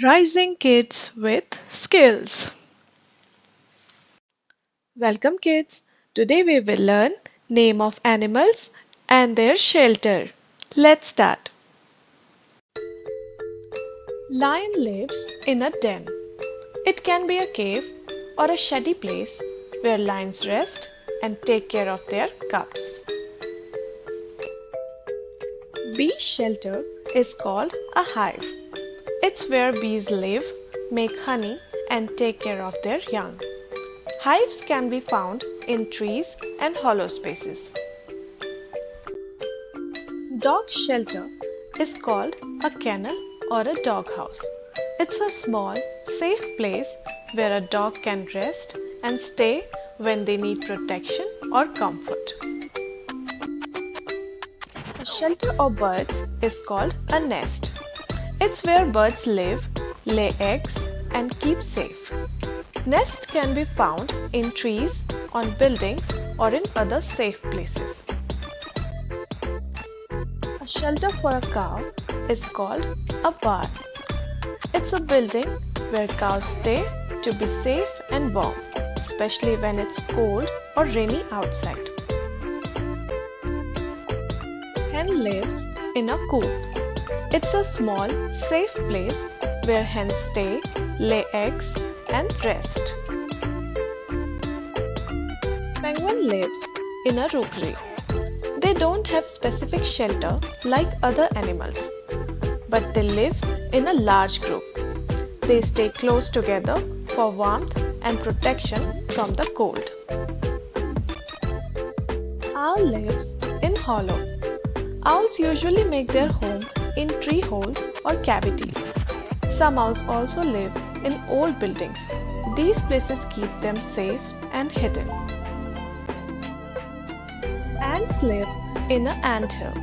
Rising Kids with Skills. Welcome kids. Today we will learn name of animals and their shelter. Let's start. Lion lives in a den. It can be a cave or a shady place where lions rest and take care of their cubs. Bee shelter is called a hive. It's where bees live, make honey, and take care of their young. Hives can be found in trees and hollow spaces. Dog shelter is called a kennel or a dog house. It's a small, safe place where a dog can rest and stay when they need protection or comfort. A shelter of birds is called a nest. It's where birds live, lay eggs, and keep safe. Nests can be found in trees, on buildings, or in other safe places. A shelter for a cow is called a barn. It's a building where cows stay to be safe and warm, especially when it's cold or rainy outside. Hen lives in a coop. It's a small, safe place where hens stay, lay eggs, and rest. Penguin lives in a rookery. They don't have specific shelter like other animals, but they live in a large group. They stay close together for warmth and protection from the cold. Owl lives in hollow. Owls usually make their home in tree holes or cavities. Some owls also live in old buildings. These places keep them safe and hidden. Ants live in an anthill.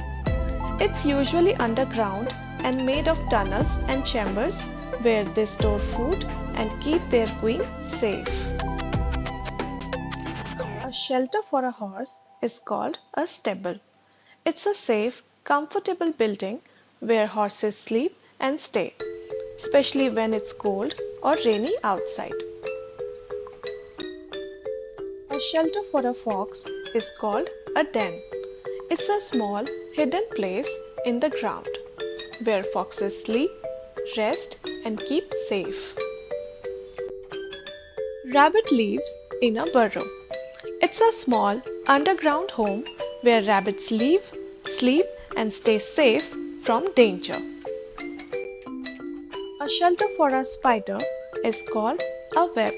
It's usually underground and made of tunnels and chambers where they store food and keep their queen safe. A shelter for a horse is called a stable. It's a safe, comfortable building where horses sleep and stay, especially when it's cold or rainy outside. A shelter for a fox is called a den. It's a small, hidden place in the ground where foxes sleep, rest, and keep safe. Rabbit lives in a burrow. It's a small, underground home where rabbits live, sleep, and stay safe from danger. A shelter for a spider is called a web.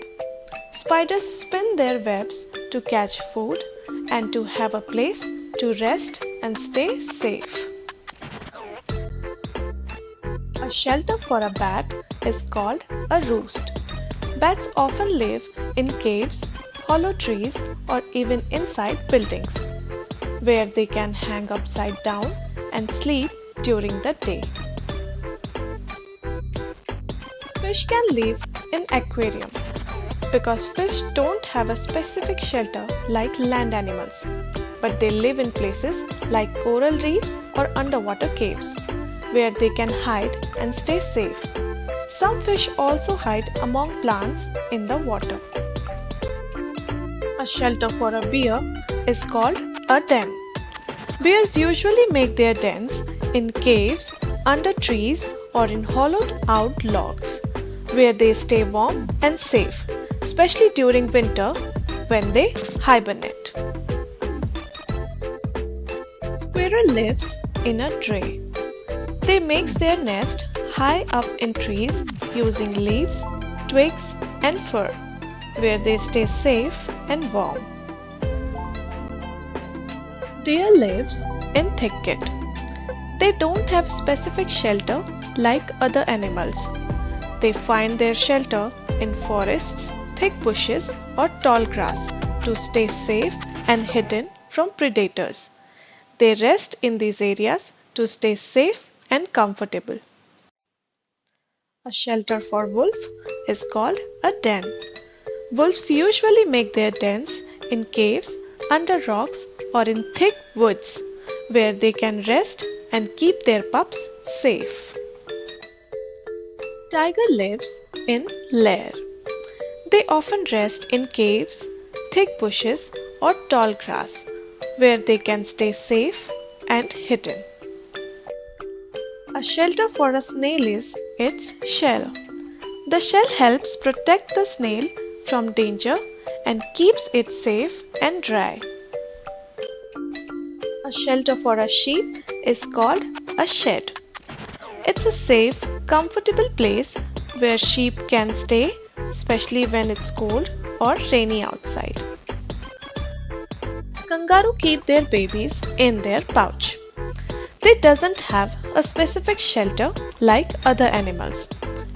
Spiders spin their webs to catch food and to have a place to rest and stay safe. A shelter for a bat is called a roost. Bats often live in caves, hollow trees, or even inside buildings, where they can hang upside down and sleep during the day. Fish can live in aquarium because fish don't have a specific shelter like land animals, but they live in places like coral reefs or underwater caves where they can hide and stay safe. Some fish also hide among plants in the water. A shelter for a bear is called a den. Bears usually make their dens in caves, under trees, or in hollowed out logs, where they stay warm and safe, especially during winter when they hibernate. Squirrel lives in a tray. They make their nest high up in trees using leaves, twigs, and fur, where they stay safe and warm. Deer lives in thicket. They don't have specific shelter like other animals. They find their shelter in forests, thick bushes, or tall grass to stay safe and hidden from predators. They rest in these areas to stay safe and comfortable. A shelter for wolf is called a den. Wolves usually make their dens in caves, under rocks, or in thick woods, where they can rest and keep their pups safe. Tiger lives in lair. They often rest in caves, thick bushes, or tall grass where they can stay safe and hidden. A shelter for a snail is its shell. The shell helps protect the snail from danger and keeps it safe and dry. A shelter for a sheep is called a shed. It's a safe, comfortable place where sheep can stay, especially when it's cold or rainy outside. Kangaroo keep their babies in their pouch. They doesn't have a specific shelter like other animals.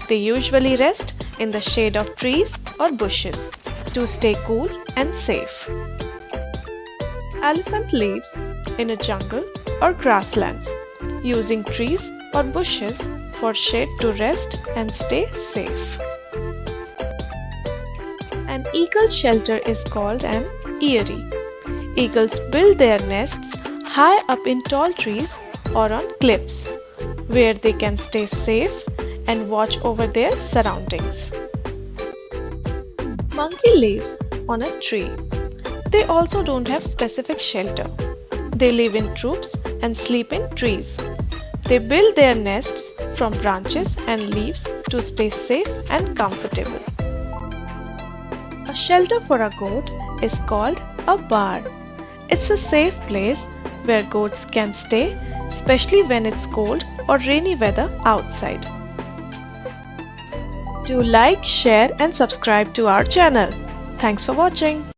They usually rest in the shade of trees or bushes to stay cool and safe. Elephant lives in a jungle or grasslands, using trees or bushes for shade to rest and stay safe. An eagle's shelter is called an eyrie. Eagles build their nests high up in tall trees or on cliffs, where they can stay safe and watch over their surroundings. Monkey lives on a tree. They also don't have specific shelter. They live in troops and sleep in trees. They build their nests from branches and leaves to stay safe and comfortable. A shelter for a goat is called a bar. It's a safe place where goats can stay, especially when it's cold or rainy weather outside. Do like, share and subscribe to our channel. Thanks for watching.